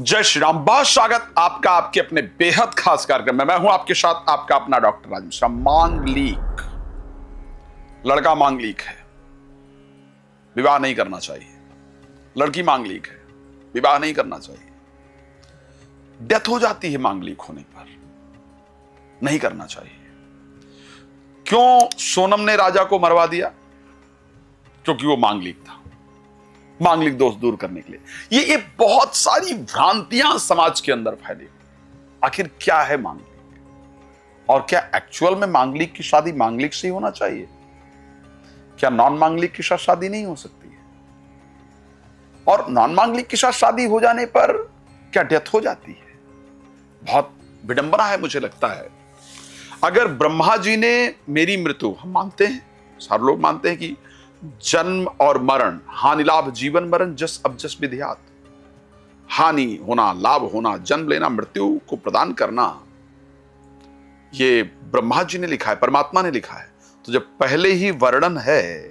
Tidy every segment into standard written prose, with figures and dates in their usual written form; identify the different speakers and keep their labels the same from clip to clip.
Speaker 1: जय श्री राम। बहुत स्वागत आपका आपके अपने बेहद खास कार्यक्रम में। मैं हूं आपके साथ आपका अपना डॉक्टर राज मिश्रा। मांगलिक, लड़का मांगलिक है, विवाह नहीं करना चाहिए। लड़की मांगलिक है, विवाह नहीं करना चाहिए। डेथ हो जाती है मांगलिक होने पर, नहीं करना चाहिए। क्यों सोनम ने राजा को मरवा दिया? क्योंकि वो मांगलिक था। मांगलिक दोष दूर करने के लिए ये बहुत सारी भ्रांतियां समाज के अंदर फैली। आखिर क्या है मांगलिक, और क्या एक्चुअल में मांगलिक की शादी मांगलिक से ही होना चाहिए? क्या नॉन मांगलिक के साथ शादी नहीं हो सकती है? और नॉन मांगलिक के साथ शादी हो जाने पर क्या डेथ हो जाती है? बहुत विडंबना है मुझे लगता है। अगर ब्रह्मा जी ने मेरी मृत्यु, हम मानते हैं, सारे लोग मानते हैं कि जन्म और मरण, हानि लाभ जीवन मरण जस अब जस विधियात, हानि होना, लाभ होना, जन्म लेना, मृत्यु को प्रदान करना, ये ब्रह्मा जी ने लिखा है, परमात्मा ने लिखा है। तो जब पहले ही वर्णन है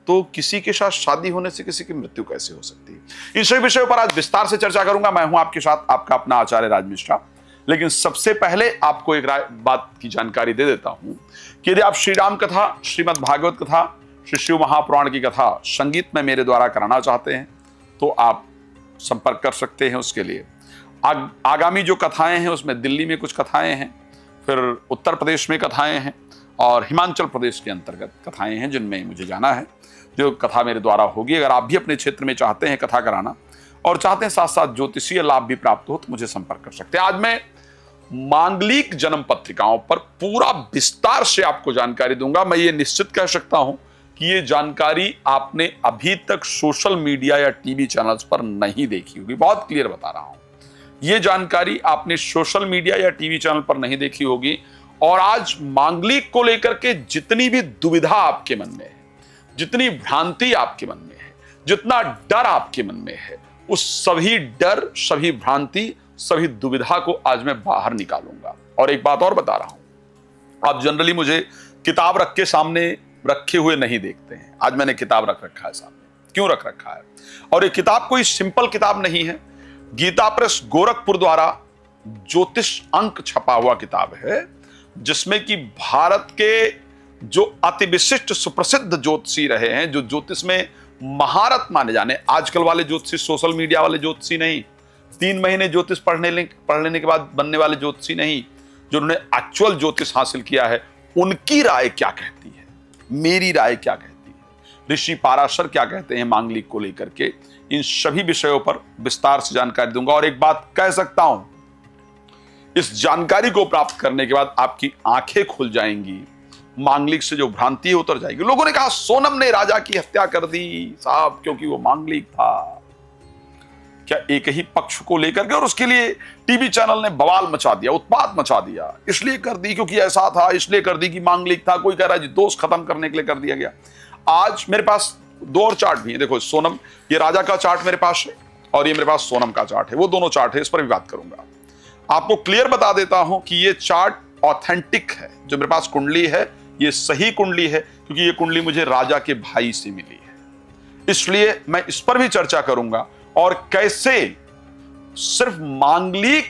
Speaker 1: तो किसी के साथ शादी होने से किसी की मृत्यु कैसे हो सकती है? इन सभी विषयों पर आज विस्तार से चर्चा करूंगा। मैं हूं आपके साथ आपका अपना आचार्य राज मिश्रा। लेकिन सबसे पहले आपको एक बात की जानकारी दे देता हूं कि यदि आप श्री राम कथा, श्रीमद् भागवत कथा, श्री शिव महापुराण की कथा संगीत में मेरे द्वारा कराना चाहते हैं तो आप संपर्क कर सकते हैं। उसके लिए आगामी जो कथाएं हैं उसमें दिल्ली में कुछ कथाएं हैं, फिर उत्तर प्रदेश में कथाएं हैं और हिमाचल प्रदेश के अंतर्गत कथाएं हैं जिनमें मुझे जाना है। जो कथा मेरे द्वारा होगी, अगर आप भी अपने क्षेत्र में चाहते हैं कथा कराना और चाहते हैं साथ साथ ज्योतिषीय लाभ भी प्राप्त हो तो मुझे संपर्क कर सकते हैं। आज मैं मांगलिक जन्म पत्रिकाओं पर पूरा विस्तार से आपको जानकारी दूंगा। मैं ये निश्चित कह सकता हूं कि ये जानकारी आपने अभी तक सोशल मीडिया या टीवी चैनल्स पर नहीं देखी होगी। बहुत क्लियर बता रहा हूं, ये जानकारी आपने सोशल मीडिया या टीवी चैनल पर नहीं देखी होगी। और आज मांगलिक को लेकर के जितनी भी दुविधा आपके मन में है, जितनी भ्रांति आपके मन में है, जितना डर आपके मन में है, उस सभी डर, सभी भ्रांति, सभी दुविधा को आज मैं बाहर निकालूंगा। और एक बात और बता रहा हूं, आप जनरली मुझे किताब रख के सामने रखे हुए नहीं देखते हैं। आज मैंने किताब रख रखा है सामने। क्यों रख रखा है? और ये किताब कोई सिंपल किताब नहीं है। गीता प्रेस गोरखपुर द्वारा ज्योतिष अंक छपा हुआ किताब है, जिसमें कि भारत के जो अति विशिष्ट सुप्रसिद्ध ज्योतिषी रहे हैं, जो ज्योतिष में महारत माने जाने, आजकल वाले ज्योतिषी, सोशल मीडिया वाले ज्योतिषी नहीं, 3 महीने ज्योतिष पढ़ लेने के बाद बनने वाले ज्योतिषी नहीं, जिन्होंने एक्चुअल ज्योतिष हासिल किया है, उनकी राय क्या कहती है, मेरी राय क्या कहती है, ऋषि पाराशर क्या कहते हैं मांगलिक को लेकर के, इन सभी विषयों पर विस्तार से जानकारी दूंगा। और एक बात कह सकता हूं, इस जानकारी को प्राप्त करने के बाद आपकी आंखें खुल जाएंगी, मांगलिक से जो भ्रांति है उतर जाएगी। लोगों ने कहा सोनम ने राजा की हत्या कर दी साहब क्योंकि वो मांगलिक था। क्या एक ही पक्ष को लेकर के, और उसके लिए टीवी चैनल ने बवाल मचा दिया, उत्पात मचा दिया, इसलिए कर दी क्योंकि ऐसा था, इसलिए कर दी कि मांगलिक था। कोई कह रहा है जी दोष खत्म करने के लिए कर दिया गया। आज मेरे पास 2 और चार्ट भी है। देखो सोनम, ये राजा का चार्ट मेरे पास है और ये मेरे पास सोनम का चार्ट है। वो दोनों चार्ट है, इस पर भी बात करूंगा। आपको क्लियर बता देता हूं कि ये चार्ट ऑथेंटिक है। जो मेरे पास कुंडली है ये सही कुंडली है, क्योंकि ये कुंडली मुझे राजा के भाई से मिली है। इसलिए मैं इस पर भी चर्चा करूंगा और कैसे सिर्फ मांगलिक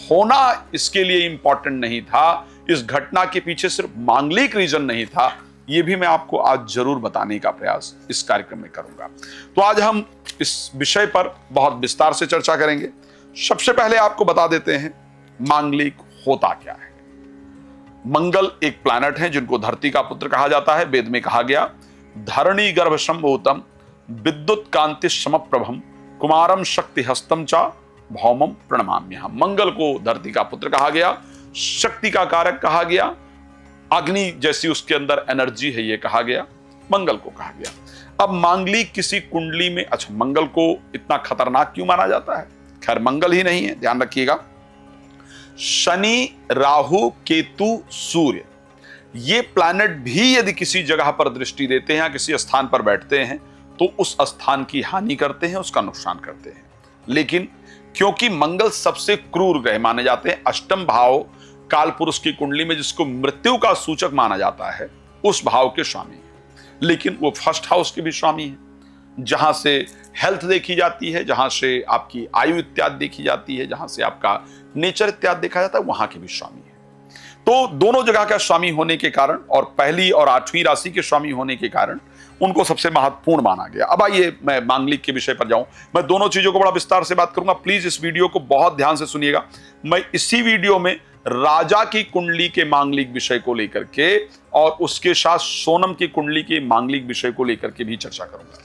Speaker 1: होना इसके लिए इंपॉर्टेंट नहीं था, इस घटना के पीछे सिर्फ मांगलिक रीजन नहीं था, यह भी मैं आपको आज जरूर बताने का प्रयास इस कार्यक्रम में करूंगा। तो आज हम इस विषय पर बहुत विस्तार से चर्चा करेंगे। सबसे पहले आपको बता देते हैं मांगलिक होता क्या है। मंगल एक प्लैनेट है जिनको धरती का पुत्र कहा जाता है। वेद में कहा गया धरणी गर्भ संभूतम विद्युत कांति समप्रभम कुमारम शक्ति हस्तम चा भौमम प्रणमाम्यहम्। मंगल को धरती का पुत्र कहा गया, शक्ति का कारक कहा गया, अग्नि जैसी उसके अंदर एनर्जी है ये कहा गया, मंगल को कहा गया। अब मांगलिक किसी कुंडली में, अच्छा मंगल को इतना खतरनाक क्यों माना जाता है? खैर मंगल ही नहीं है, ध्यान रखिएगा। शनि, राहु, केतु, सूर्य, ये प्लैनेट भी यदि किसी जगह पर दृष्टि देते हैं या किसी स्थान पर बैठते हैं तो उस स्थान की हानि करते हैं, उसका नुकसान करते हैं। लेकिन क्योंकि मंगल सबसे क्रूर ग्रह माने जाते हैं, अष्टम भाव काल पुरुष की कुंडली में जिसको मृत्यु का सूचक माना जाता है, उस भाव के स्वामी है। लेकिन वो फर्स्ट हाउस के भी स्वामी है, जहां से हेल्थ देखी जाती है, जहां से आपकी आयु इत्यादि देखी जाती है, जहां से आपका नेचर इत्यादि देखा जाता है, वहां के भी स्वामी है। तो दोनों जगह का स्वामी होने के कारण और पहली और 8वीं राशि के स्वामी होने के कारण उनको सबसे महत्वपूर्ण माना गया। अब आइए मैं मांगलिक के विषय पर जाऊं। मैं दोनों चीजों को बड़ा विस्तार से बात करूंगा, प्लीज इस वीडियो को बहुत ध्यान से सुनिएगा। मैं इसी वीडियो में राजा की कुंडली के मांगलिक विषय को लेकर के और उसके साथ सोनम की कुंडली के मांगलिक विषय को लेकर के भी चर्चा करूंगा।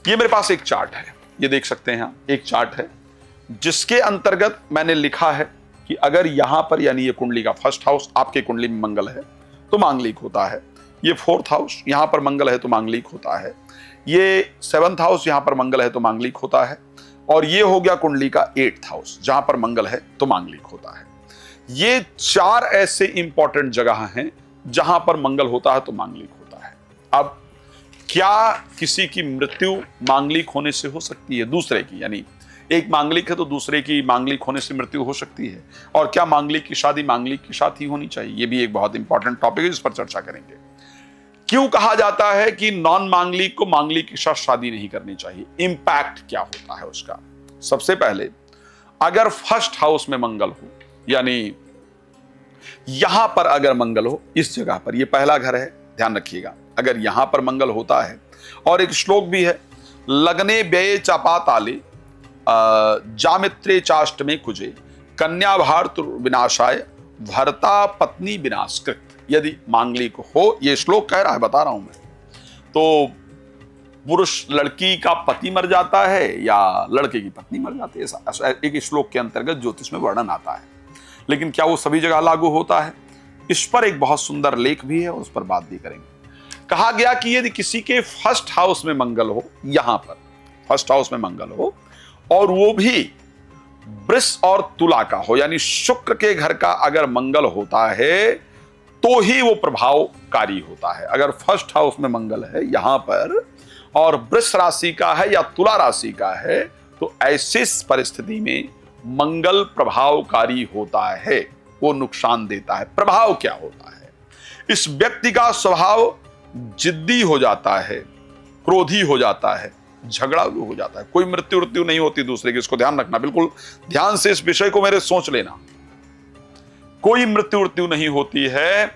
Speaker 1: ये मेरे पास एक चार्ट है, ये देख सकते हैं, एक चार्ट है जिसके अंतर्गत मैंने लिखा है कि अगर यहां पर, यानी ये कुंडली का फर्स्ट हाउस आपके कुंडली में मंगल है तो मांगलिक होता है, ये 4th हाउस यहां पर मंगल है तो मांगलिक होता है, ये 7th हाउस यहां पर मंगल है तो मांगलिक होता है, और ये हो गया कुंडली का 8th हाउस जहां पर मंगल है तो मांगलिक होता है। ये 4 ऐसे इंपॉर्टेंट जगह हैं जहां पर मंगल होता है तो मांगलिक होता है। अब क्या किसी की मृत्यु मांगलिक होने से हो सकती है दूसरे की, यानी एक मांगलिक है तो दूसरे की मांगलिक होने से मृत्यु हो सकती है, और क्या मांगलिक की शादी मांगलिक के साथ ही होनी चाहिए? ये भी एक बहुत इंपॉर्टेंट टॉपिक है, इस पर चर्चा करेंगे। क्यों कहा जाता है कि नॉन मांगलिक को मांगलिक के साथ शादी नहीं करनी चाहिए? इंपैक्ट क्या होता है उसका? सबसे पहले, अगर फर्स्ट हाउस में मंगल हो, यानी यहां पर अगर मंगल हो, इस जगह पर, ये पहला घर है, ध्यान रखिएगा, अगर यहां पर मंगल होता है, और एक श्लोक भी है, लग्ने व्यये चापाताले जामित्रे चाष्ट में कुजे कन्या भारत विनाशाय भरता पत्नी विनाशकृत, यदि मांगलिक हो, ये श्लोक कह रहा है, बता रहा हूं मैं। तो पुरुष लड़की का पति मर जाता है या लड़के की पत्नी मर जाती है, ऐसा एक श्लोक के अंतर्गत ज्योतिष में वर्णन आता है। लेकिन क्या वो सभी जगह लागू होता है? इस पर एक बहुत सुंदर लेख भी है, उस पर बात भी करेंगे। कहा गया कि यदि किसी के फर्स्ट हाउस में मंगल हो, यहां पर फर्स्ट हाउस में मंगल हो, और वो भी वृष और तुला का हो, यानी शुक्र के घर का अगर मंगल होता है तो ही वो प्रभावकारी होता है। अगर फर्स्ट हाउस में मंगल है यहां पर और वृष राशि का है या तुला राशि का है, तो ऐसी परिस्थिति में मंगल प्रभावकारी होता है, वो नुकसान देता है। प्रभाव क्या होता है? इस व्यक्ति का स्वभाव जिद्दी हो जाता है, क्रोधी हो जाता है, झगड़ालू हो जाता है। कोई मृत्यु नहीं होती दूसरे की, इसको ध्यान रखना, बिल्कुल ध्यान से इस विषय को मेरे सोच लेना। कोई मृत्यु नहीं होती है।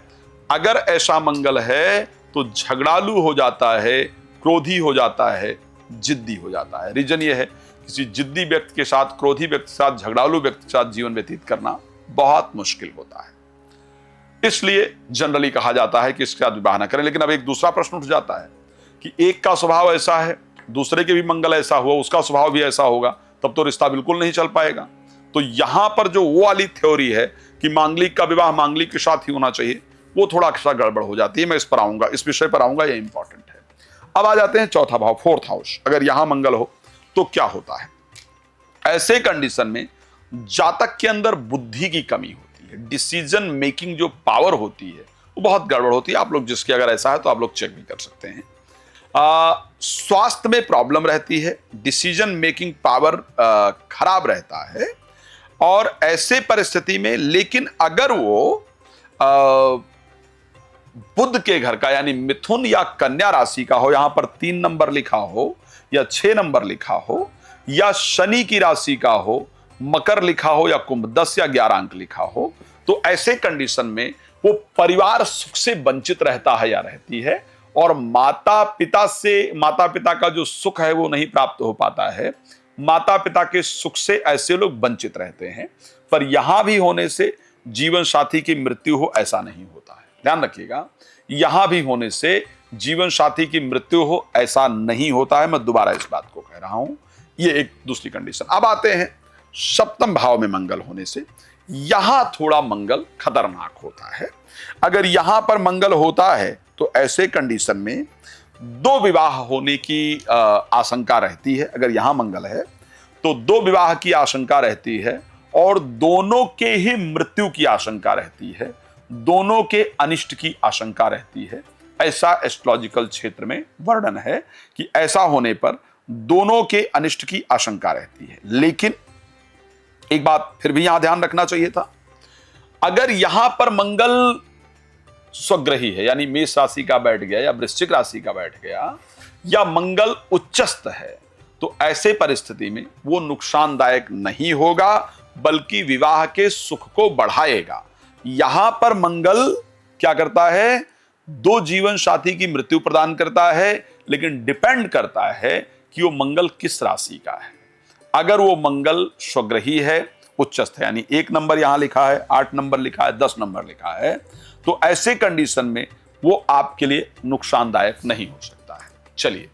Speaker 1: अगर ऐसा मंगल है तो झगड़ालू हो जाता है, क्रोधी हो जाता है, जिद्दी हो जाता है। रीजन ये है, किसी जिद्दी व्यक्ति के साथ, क्रोधी व्यक्ति के साथ, झगड़ालू व्यक्ति के साथ जीवन व्यतीत करना बहुत मुश्किल होता है। इसलिए जनरली कहा जाता है कि इसके साथ विवाह न करें। लेकिन अब एक दूसरा प्रश्न उठ जाता है कि एक का स्वभाव ऐसा है, दूसरे के भी मंगल ऐसा हुआ, उसका स्वभाव भी ऐसा होगा, तब तो रिश्ता बिल्कुल नहीं चल पाएगा। तो यहां पर जो वो वाली थ्योरी है कि मांगलिक का विवाह मांगलिक के साथ ही होना चाहिए, वो थोड़ा सा गड़बड़ हो जाती है। मैं इस पर आऊंगा, इस विषय पर आऊंगा, ये इंपॉर्टेंट है। अब आ जाते हैं चौथा भाव, 4th हाउस। अगर यहां मंगल हो तो क्या होता है? ऐसे कंडीशन में जातक के अंदर बुद्धि की कमी होती है, डिसीजन मेकिंग जो पावर होती है वो बहुत गड़बड़ होती है। आप लोग जिसके अगर ऐसा है तो आप लोग चेक भी कर सकते हैं। स्वास्थ्य में प्रॉब्लम रहती है, डिसीजन मेकिंग पावर खराब रहता है, और ऐसे परिस्थिति में, लेकिन अगर वो बुध के घर का, यानी मिथुन या कन्या राशि का हो, यहां पर 3 नंबर लिखा हो या 6 नंबर लिखा हो, या शनि की राशि का हो, मकर लिखा हो या कुंभ, 10 या 11 अंक लिखा हो, तो ऐसे कंडीशन में वो परिवार सुख से वंचित रहता है या रहती है, और माता पिता का जो सुख है वो नहीं प्राप्त हो पाता है। माता पिता के सुख से ऐसे लोग वंचित रहते हैं। पर यहां भी होने से जीवन साथी की मृत्यु हो, ऐसा नहीं होता है। ध्यान रखिएगा, यहां भी होने से जीवन साथी की मृत्यु हो, ऐसा नहीं होता है। मैं दोबारा इस बात को कह रहा हूं, ये एक दूसरी कंडीशन। अब आते हैं 7वें भाव में मंगल होने से, यहां थोड़ा मंगल खतरनाक होता है। अगर यहां पर मंगल होता है तो ऐसे कंडीशन में 2 विवाह होने की आशंका रहती है। अगर यहां मंगल है तो 2 विवाह की आशंका रहती है, और दोनों के ही मृत्यु की आशंका रहती है, दोनों के अनिष्ट की आशंका रहती है। ऐसा एस्ट्रोलॉजिकल क्षेत्र में वर्णन है कि ऐसा होने पर दोनों के अनिष्ट की आशंका रहती है। लेकिन एक बात फिर भी यहां ध्यान रखना चाहिए था, अगर यहां पर मंगल स्वग्रही है, यानी मेष राशि का बैठ गया या वृश्चिक राशि का बैठ गया, या मंगल उच्चस्थ है, तो ऐसे परिस्थिति में वो नुकसानदायक नहीं होगा, बल्कि विवाह के सुख को बढ़ाएगा। यहां पर मंगल क्या करता है? दो जीवन साथी की मृत्यु प्रदान करता है, लेकिन डिपेंड करता है कि वो मंगल किस राशि का है। अगर वो मंगल स्वग्रही है, उच्चस्थ है, यानी 1 नंबर यहां लिखा है, 8 नंबर लिखा है, 10 नंबर लिखा है, तो ऐसे कंडीशन में वो आपके लिए नुकसानदायक नहीं हो सकता है। चलिए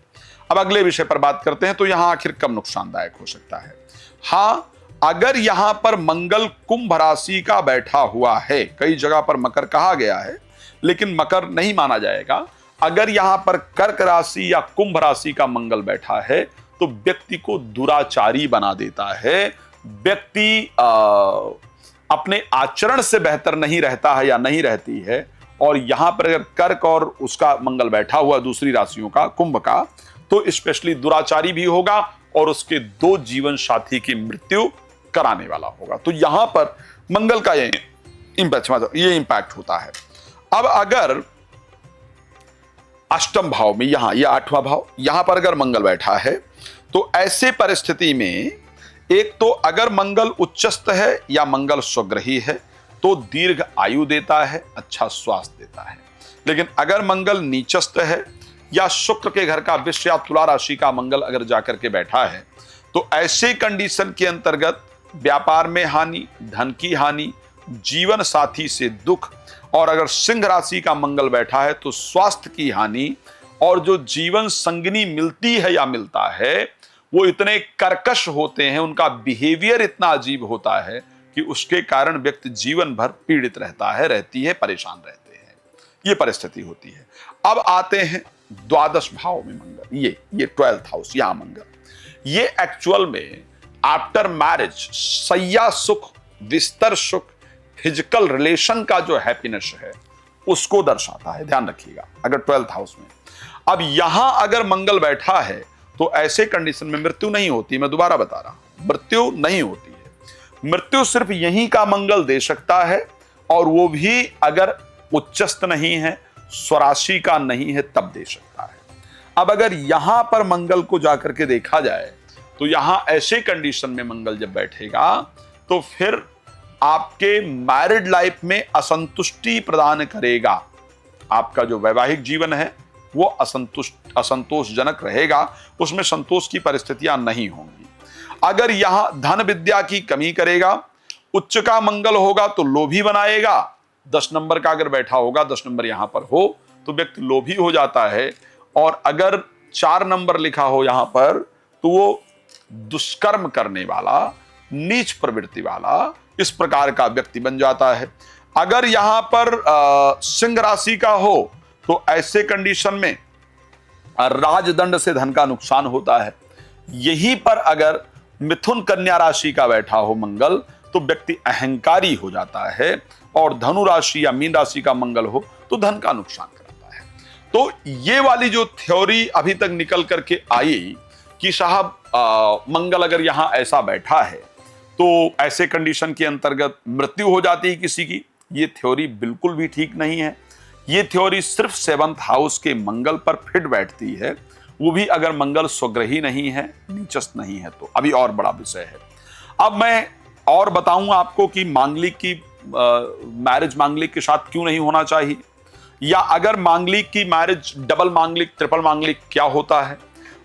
Speaker 1: अब अगले विषय पर बात करते हैं। तो यहां आखिर कब नुकसानदायक हो सकता है? हां, अगर यहां पर मंगल कुंभ राशि का बैठा हुआ है, कई जगह पर मकर कहा गया है, लेकिन मकर नहीं माना जाएगा। अगर यहां पर कर्क राशि या कुंभ राशि का मंगल बैठा है तो व्यक्ति को दुराचारी बना देता है। व्यक्ति अपने आचरण से बेहतर नहीं रहता है या नहीं रहती है। और यहां पर अगर कर्क और उसका मंगल बैठा हुआ दूसरी राशियों का, कुंभ का, तो स्पेशली दुराचारी भी होगा और उसके 2 जीवन साथी की मृत्यु कराने वाला होगा। तो यहां पर मंगल का ये इंपैक्ट होता है। अब अगर अष्टम भाव में, यहां ये 8वां भाव, यहां पर अगर मंगल बैठा है तो ऐसे परिस्थिति में एक तो अगर मंगल उच्चस्थ है या मंगल स्वग्रही है तो दीर्घ आयु देता है, अच्छा स्वास्थ्य देता है। लेकिन अगर मंगल नीचस्थ है या शुक्र के घर का वृष या तुला राशि का मंगल अगर जाकर के बैठा है तो ऐसे कंडीशन के अंतर्गत व्यापार में हानि, धन की हानि, जीवन साथी से दुख, और अगर सिंह राशि का मंगल बैठा है तो स्वास्थ्य की हानि, और जो जीवन संगिनी मिलती है या मिलता है वो इतने कर्कश होते हैं, उनका बिहेवियर इतना अजीब होता है कि उसके कारण व्यक्ति जीवन भर पीड़ित रहता है, रहती है, परेशान रहते हैं। ये परिस्थिति होती है। अब आते हैं द्वादश भाव में मंगल, ये 12th हाउस, यहां मंगल, ये एक्चुअल में आफ्टर मैरिज सैया सुख, विस्तर सुख, फिजिकल रिलेशन का जो हैप्पीनेस है उसको दर्शाता है, ध्यान रखिएगा। अगर 12th हाउस में अब यहां अगर मंगल बैठा है तो ऐसे कंडीशन में मृत्यु नहीं होती। मैं दोबारा बता रहा हूं, मृत्यु नहीं होती है। मृत्यु सिर्फ यहीं का मंगल दे सकता है, और वो भी अगर उच्चस्थ नहीं है, स्वराशि का नहीं है, तब दे सकता है। अब अगर यहां पर मंगल को जाकर के देखा जाए तो यहां ऐसे कंडीशन में मंगल जब बैठेगा तो फिर आपके मैरिड लाइफ में असंतुष्टि प्रदान करेगा। आपका जो वैवाहिक जीवन है वो असंतोषजनक रहेगा, उसमें संतोष की परिस्थितियां नहीं होंगी। अगर यहां धन विद्या की कमी करेगा, उच्च का मंगल होगा तो लोभी बनाएगा। 10 नंबर का अगर बैठा होगा, 10 नंबर यहां पर हो तो व्यक्ति लोभी हो जाता है। और अगर 4 नंबर लिखा हो यहां पर तो वो दुष्कर्म करने वाला, नीच प्रवृत्ति वाला, इस प्रकार का व्यक्ति बन जाता है। अगर यहां पर सिंह राशि का हो तो ऐसे कंडीशन में राजदंड से धन का नुकसान होता है। यहीं पर अगर मिथुन कन्या राशि का बैठा हो मंगल तो व्यक्ति अहंकारी हो जाता है, और धनु राशि या मीन राशि का मंगल हो तो धन का नुकसान कराता है। तो ये वाली जो थ्योरी अभी तक निकल करके आई कि साहब मंगल अगर यहां ऐसा बैठा है तो ऐसे कंडीशन के अंतर्गत मृत्यु हो जाती है किसी की, ये थ्योरी बिल्कुल भी ठीक नहीं है। ये थ्योरी सिर्फ 7th हाउस के मंगल पर फिट बैठती है, वो भी अगर मंगल स्वग्रही नहीं है, नीचस्थ नहीं है तो। अभी और बड़ा विषय है। अब मैं और बताऊंगा आपको कि मांगलिक की मैरिज मांगलिक के साथ क्यों नहीं होना चाहिए, या अगर मांगलिक की मैरिज डबल मांगलिक, ट्रिपल मांगलिक क्या होता है,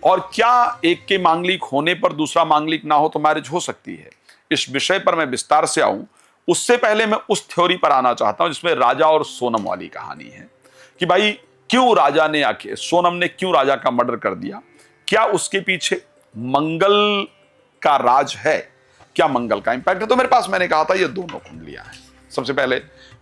Speaker 1: और क्या एक के मांगलिक होने पर दूसरा मांगलिक ना हो तो मैरिज हो सकती है। इस विषय पर मैं विस्तार से आऊं, उससे पहले मैं उस थ्योरी पर आना चाहता हूं जिसमें राजा और सोनम वाली कहानी है कि भाई क्यों राजा ने आके, सोनम ने क्यों राजा का मर्डर कर दिया। क्या उसके पीछे मंगल का राज है, क्या मंगल का इंपैक्ट है? तो मेरे पास, मैंने कहा था, ये दोनों कुंडलियां हैं। सबसे पहले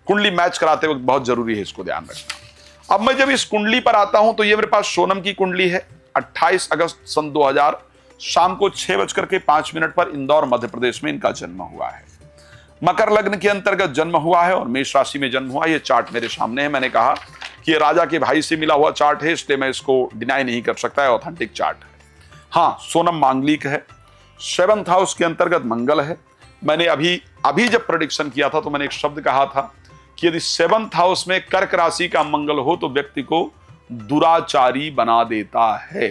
Speaker 1: कुंडली मैच कराते वक्त बहुत जरूरी है, इसको ध्यान रखना। अब मैं जब इस कुंडली पर आता हूं तो ये मेरे पास सोनम की कुंडली है। 28 अगस्त सन 2000 शाम को 6:05 पर इंदौर मध्य प्रदेश में इनका जन्म हुआ है। मकर लग्न के अंतर्गत जन्म हुआ है और मेष राशि में जन्म हुआ। ये चार्ट मेरे सामने है। मैंने कहा कि ये राजा के भाई से मिला हुआ चार्ट है, इसलिए मैं इसको डिनाई नहीं कर सकता है, ऑथेंटिक चार्ट है। हाँ, सोनम मांगलिक है, 7th हाउस के अंतर्गत मंगल है। मैंने अभी जब प्रेडिक्शन किया था तो मैंने एक शब्द कहा था कि यदि 7th हाउस में कर्क राशि का मंगल हो तो व्यक्ति को दुराचारी बना देता है।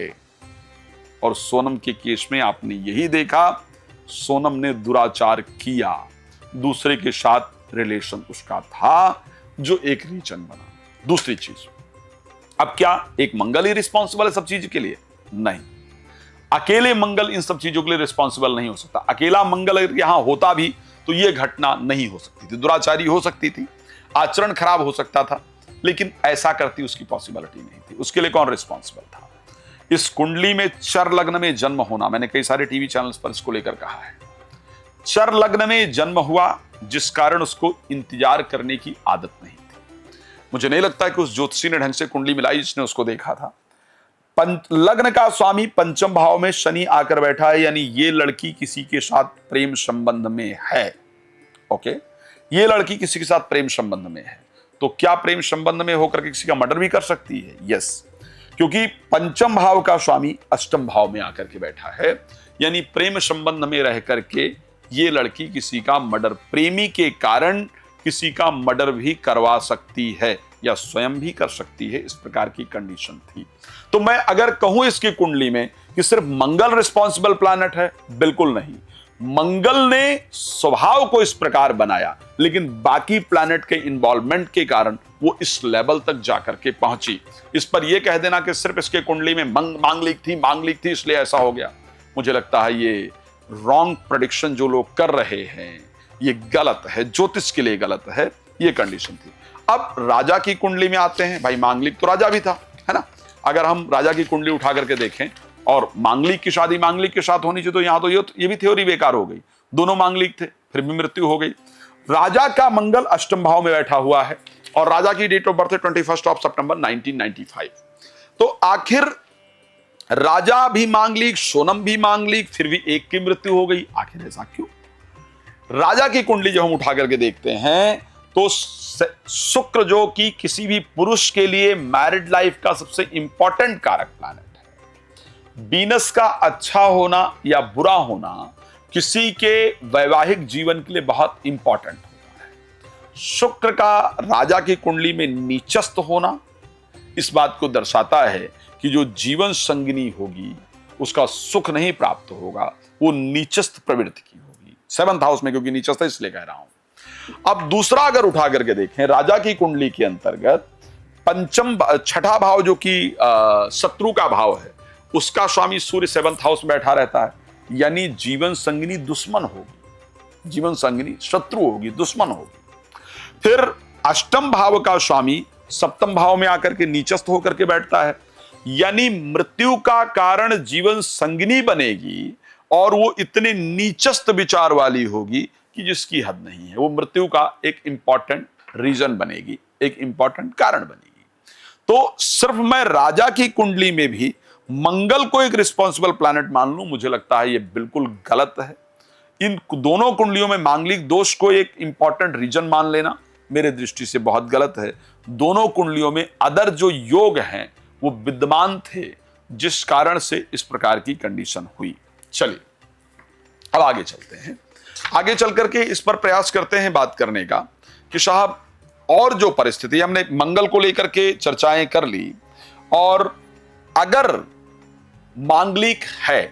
Speaker 1: और सोनम के केस में आपने यही देखा, सोनम ने दुराचार किया, दूसरे के साथ रिलेशन उसका था, जो एक रीजन बना। दूसरी चीज, अब क्या एक मंगल ही रिस्पॉन्सिबल है सब चीज के लिए? नहीं, अकेले मंगल इन सब चीजों के लिए रिस्पॉन्सिबल नहीं हो सकता। अकेला मंगल अगर यहां होता भी तो यह घटना नहीं हो सकती थी, दुराचारी हो सकती थी, आचरण खराब हो सकता था, लेकिन ऐसा करती उसकी पॉसिबिलिटी नहीं थी। उसके लिए कौन रिस्पॉन्सिबल था? इस कुंडली में चर लग्न में जन्म होना, मैंने कई सारे टीवी चैनल्स पर इसको लेकर कहा है। चर लग्न में जन्म हुआ, जिस कारण उसको इंतजार करने की आदत नहीं थी। मुझे नहीं लगता कि उस ज्योतिषी ने ढंग से कुंडली मिलाई जिसने उसको देखा था। लग्न का स्वामी पंचम भाव में शनि आकर बैठा है, यानी ये लड़की किसी के साथ प्रेम संबंध में है। ओके, ये लड़की किसी के साथ प्रेम संबंध में है, तो क्या प्रेम संबंध में होकर किसी का मर्डर भी कर सकती है? यस, क्योंकि पंचम भाव का स्वामी अष्टम भाव में आकर के बैठा है, यानी प्रेम संबंध में रह करके ये लड़की किसी का मर्डर, प्रेमी के कारण किसी का मर्डर भी करवा सकती है या स्वयं भी कर सकती है, इस प्रकार की कंडीशन थी। तो मैं अगर कहूं इसकी कुंडली में कि सिर्फ मंगल रिस्पॉन्सिबल प्लैनेट है, बिल्कुल नहीं। मंगल ने स्वभाव को इस प्रकार बनाया, लेकिन बाकी प्लैनेट के इन्वॉल्वमेंट के कारण वो इस लेवल तक जाकर के पहुंची। इस पर यह कह देना कि सिर्फ इसके कुंडली में मांगलिक थी इसलिए ऐसा हो गया, मुझे लगता है ये रॉन्ग प्रेडिक्शन जो लोग कर रहे हैं, ये गलत है, ज्योतिष के लिए गलत है, ये कंडीशन थी। अब राजा की कुंडली में आते हैं। भाई मांगलिक तो राजा भी था, है ना? अगर हम राजा की कुंडली उठा करके देखें और मांगलिक की शादी मांगलिक के साथ होनी चाहिए, तो यहां तो ये भी थ्योरी बेकार हो गई। दोनों मांगलिक थे, फिर भी मृत्यु हो गई। राजा का मंगल अष्टम भाव में बैठा हुआ है और राजा की डेट ऑफ बर्थ है 21 सितंबर 1995। तो आखिर राजा भी मांगलिक, सोनम भी मांगलिक, फिर भी एक की मृत्यु हो गई, आखिर ऐसा क्यों? राजा की कुंडली जो हम उठा करके देखते हैं तो शुक्र, जो कि किसी भी पुरुष के लिए मैरिड लाइफ का सबसे इंपॉर्टेंट कारक प्लैनेट है। वीनस का अच्छा होना या बुरा होना किसी के वैवाहिक जीवन के लिए बहुत इंपॉर्टेंट होता है। शुक्र का राजा की कुंडली में नीचस्थ होना इस बात को दर्शाता है कि जो जीवन संगिनी होगी उसका सुख नहीं प्राप्त होगा, वो नीचस्थ प्रवृत्ति की होगी। 7th हाउस में, क्योंकि नीचस्थ इसलिए कह रहा हूं। अब दूसरा अगर उठा करके देखें, राजा की कुंडली के अंतर्गत छठा भाव जो कि शत्रु का भाव है, उसका स्वामी सूर्य 7th हाउस में बैठा रहता है, यानी जीवन संगिनी दुश्मन होगी, जीवन संगिनी शत्रु होगी, दुश्मन होगी। फिर अष्टम भाव का स्वामी सप्तम भाव में आकर के नीचस्थ होकर के बैठता है, यानी मृत्यु का कारण जीवन संगिनी बनेगी और वो इतने नीचस्थ विचार वाली होगी कि जिसकी हद नहीं है। वो मृत्यु का एक इंपॉर्टेंट रीजन बनेगी, एक इंपॉर्टेंट कारण बनेगी। तो सिर्फ मैं राजा की कुंडली में भी मंगल को एक रिस्पॉन्सिबल प्लैनेट मान लूं, मुझे लगता है ये बिल्कुल गलत है। इन दोनों कुंडलियों में मांगलिक दोष को एक इंपॉर्टेंट रीजन मान लेना मेरे दृष्टि से बहुत गलत है। दोनों कुंडलियों में अदर जो योग हैं वो विद्यमान थे, जिस कारण से इस प्रकार की कंडीशन हुई। चलिए अब आगे चलते हैं। आगे चल करके इस पर प्रयास करते हैं बात करने का कि साहब, और जो परिस्थिति, हमने मंगल को लेकर के चर्चाएं कर ली, और अगर मांगलिक है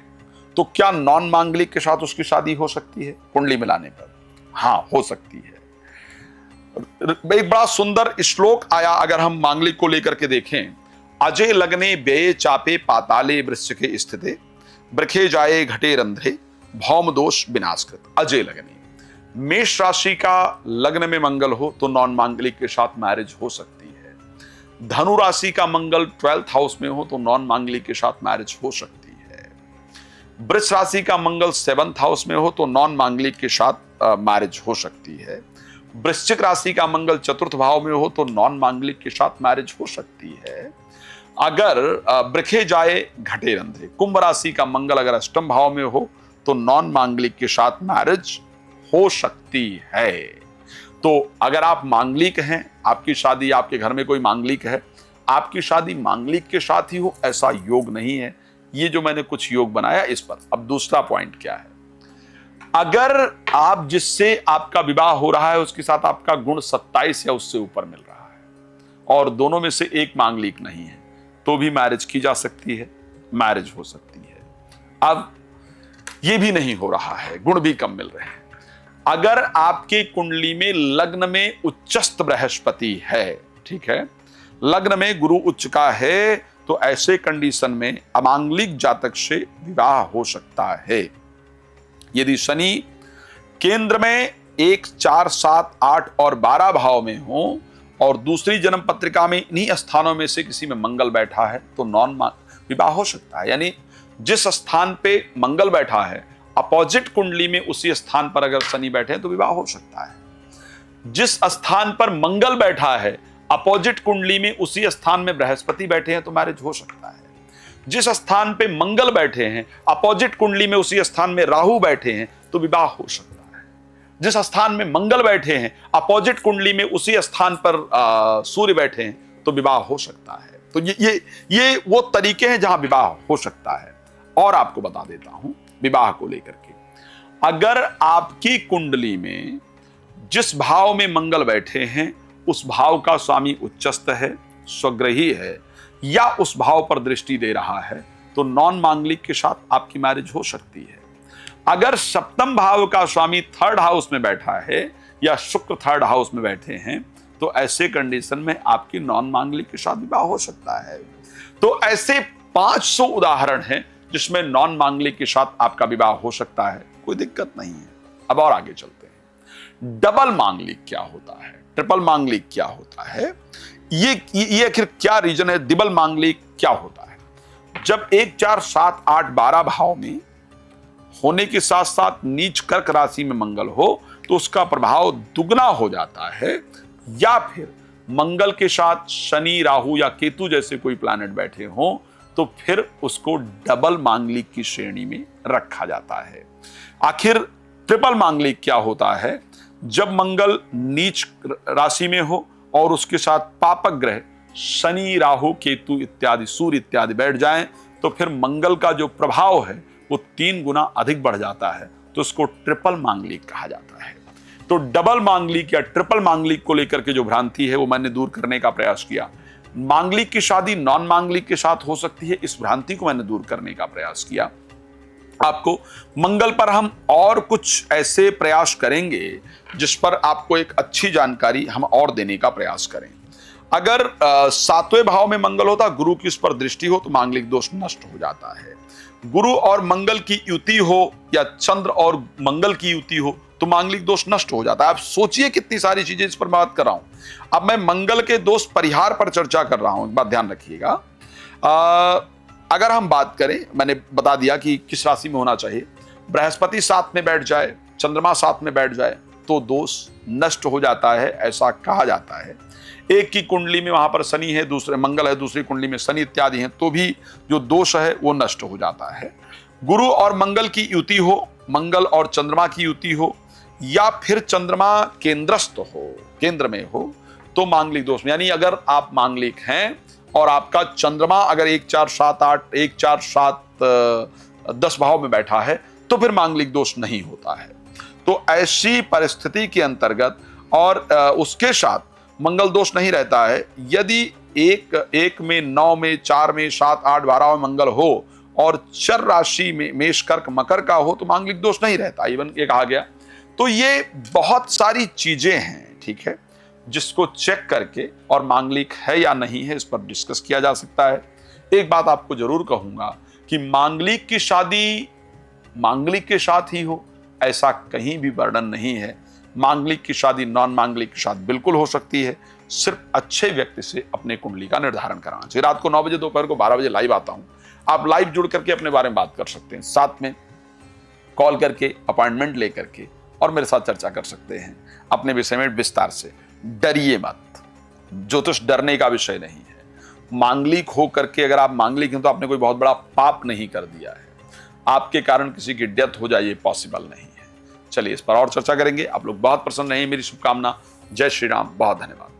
Speaker 1: तो क्या नॉन मांगलिक के साथ उसकी शादी हो सकती है कुंडली मिलाने पर? हां, हो सकती है। एक बड़ा सुंदर श्लोक आया, अगर हम मांगलिक को लेकर के देखें, अजय लग्ने व्यय चापे पाताले वृश्चिके स्थिते बृखे जाए घटे रंध्रे भौम दोष विनाशकृत। अजय लग्ने, मेष राशि का लग्न में मंगल हो तो नॉन मांगलिक के साथ मैरिज हो सकती है। धनु राशि का मंगल 12th हाउस में हो तो नॉन मांगलिक के साथ मैरिज हो सकती है। वृष राशि का मंगल 7th हाउस में हो तो नॉन मांगलिक के साथ मैरिज हो सकती है। वृश्चिक राशि का मंगल 4th भाव में हो तो नॉन मांगलिक के साथ मैरिज हो सकती है। अगर बृखे जाए घटे रंध्रे, कुंभ राशि का मंगल अगर अष्टम भाव में हो तो नॉन मांगलिक के साथ मैरिज हो सकती है। तो अगर आप मांगलिक हैं, आपकी शादी, आपके घर में कोई मांगलिक है, आपकी शादी मांगलिक के साथ ही हो, ऐसा योग नहीं है। ये जो मैंने कुछ योग बनाया इस पर। अब दूसरा पॉइंट क्या है, अगर आप जिससे आपका विवाह हो रहा है उसके साथ आपका गुण 27 या उससे ऊपर मिल रहा है और दोनों में से एक मांगलिक नहीं है, तो भी मैरिज की जा सकती है, मैरिज हो सकती है। अब ये भी नहीं हो रहा है, गुण भी कम मिल रहे हैं। अगर आपकी कुंडली में लग्न में उच्चस्थ बृहस्पति है, ठीक है, लग्न में गुरु उच्च का है, तो ऐसे कंडीशन में अमांगलिक जातक से विवाह हो सकता है। यदि शनि केंद्र में 1, 4, 7, 8 और 12 भाव में हो और दूसरी जन्म पत्रिका में इन्हीं स्थानों में से किसी में मंगल बैठा है तो विवाह हो सकता है। यानी जिस स्थान पे मंगल बैठा है अपोजिट कुंडली में उसी स्थान पर अगर शनि बैठे हैं तो विवाह हो सकता है। जिस स्थान पर मंगल बैठा है अपोजिट कुंडली में उसी स्थान में बृहस्पति बैठे हैं तो मैरिज हो सकता है। जिस स्थान पे मंगल बैठे हैं अपोजिट कुंडली में उसी स्थान में राहु बैठे हैं तो विवाह हो सकता है। जिस स्थान में मंगल बैठे हैं अपोजिट कुंडली में उसी स्थान पर सूर्य बैठे हैं तो विवाह हो सकता है। तो ये वो तरीके हैं जहां विवाह हो सकता है। और आपको बता देता हूं विवाह को लेकर के, अगर आपकी कुंडली में जिस भाव में मंगल बैठे हैं उस भाव का स्वामी उच्चस्थ है, स्वग्रही है या उस भाव पर दृष्टि दे रहा है तो नॉन मांगलिक के साथ आपकी मैरिज हो सकती है। अगर सप्तम भाव का स्वामी थर्ड हाउस में बैठा है या शुक्र थर्ड हाउस में बैठे हैं तो ऐसे कंडीशन में आपकी नॉन मांगलिक के साथ विवाह हो सकता है। तो ऐसे 500 उदाहरण हैं जिसमें नॉन मांगलिक के साथ आपका विवाह हो सकता है, कोई दिक्कत नहीं है। अब और आगे चलते हैं। डबल मांगलिक क्या होता है, ट्रिपल मांगलिक क्या होता है, ये आखिर क्या रीजन है, डबल मांगलिक क्या होता है। जब 1, 4, 7, 8, 12 भाव में होने के साथ साथ नीच कर्क राशि में मंगल हो तो उसका प्रभाव दुगना हो जाता है, या फिर मंगल के साथ शनि, राहु या केतु जैसे कोई प्लैनेट बैठे हों तो फिर उसको डबल मांगलिक की श्रेणी में रखा जाता है। आखिर ट्रिपल मांगलिक क्या होता है, जब मंगल नीच राशि में हो और उसके साथ पापक ग्रह शनि, राहु, केतु इत्यादि, सूर्य इत्यादि बैठ जाएं तो फिर मंगल का जो प्रभाव है वो 3 गुना अधिक बढ़ जाता है, तो उसको ट्रिपल मांगलिक कहा जाता है। तो डबल मांगलिक या ट्रिपल मांगलिक को लेकर के जो भ्रांति है वो मैंने दूर करने का प्रयास किया। मांगलिक की शादी नॉन मांगलिक के साथ हो सकती है, इस भ्रांति को मैंने दूर करने का प्रयास किया। आपको मंगल पर हम और कुछ ऐसे प्रयास करेंगे जिस पर आपको एक अच्छी जानकारी हम और देने का प्रयास करें। अगर 7वें भाव में मंगल होता, गुरु की उस पर दृष्टि हो तो मांगलिक दोष नष्ट हो जाता है। गुरु और मंगल की युति हो या चंद्र और मंगल की युति हो तो मांगलिक दोष नष्ट हो जाता है। आप सोचिए कितनी सारी चीजें इस पर बात कर रहा हूं। अब मैं मंगल के दोष परिहार पर चर्चा कर रहा हूं, एक बात ध्यान रखिएगा। अगर हम बात करें, मैंने बता दिया कि किस राशि में होना चाहिए। बृहस्पति 7 में बैठ जाए, चंद्रमा 7 में बैठ जाए तो दोष नष्ट हो जाता है, ऐसा कहा जाता है। एक की कुंडली में वहां पर शनि है, दूसरे मंगल है, दूसरी कुंडली में शनि इत्यादि हैं तो भी जो दोष है वो नष्ट हो जाता है। गुरु और मंगल की युति हो, मंगल और चंद्रमा की युति हो या फिर चंद्रमा केंद्रस्थ हो, केंद्र में हो तो मांगलिक दोष में, यानी अगर आप मांगलिक हैं और आपका चंद्रमा अगर 1, 4, 7, 8, 1, 4, 7, 10 भाव में बैठा है तो फिर मांगलिक दोष नहीं होता है। तो ऐसी परिस्थिति के अंतर्गत और उसके साथ मंगल दोष नहीं रहता है। यदि 1 में, 9 में, 4 में, 7, 8, 12 में मंगल हो और चर राशि में मेष, कर्क, मकर का हो तो मांगलिक दोष नहीं रहता, इवन ये कहा गया। तो ये बहुत सारी चीजें हैं, ठीक है, जिसको चेक करके और मांगलिक है या नहीं है इस पर डिस्कस किया जा सकता है। एक बात आपको जरूर कहूंगा कि मांगलिक की शादी मांगलिक के साथ ही हो ऐसा कहीं भी वर्णन नहीं है। मांगलिक की शादी नॉन मांगलिक के साथ बिल्कुल हो सकती है। सिर्फ अच्छे व्यक्ति से अपने कुंडली का निर्धारण कराना चाहिए। रात को 9 बजे, दोपहर को 12 बजे लाइव आता हूं। आप लाइव जुड़ करके अपने बारे में बात कर सकते हैं, साथ में कॉल करके अपॉइंटमेंट लेकर के और मेरे साथ चर्चा कर सकते हैं अपने विषय में विस्तार से। डरिए मत, ज्योतिष डरने का विषय नहीं है। मांगलिक हो करके अगर आप मांगलिक हैं तो आपने कोई बहुत बड़ा पाप नहीं कर दिया है, आपके कारण किसी की डेथ हो जाए ये पॉसिबल नहीं है। चलिए इस पर और चर्चा करेंगे। आप लोग बहुत प्रसन्न रहिए, मेरी शुभकामना। जय श्री राम, बहुत धन्यवाद।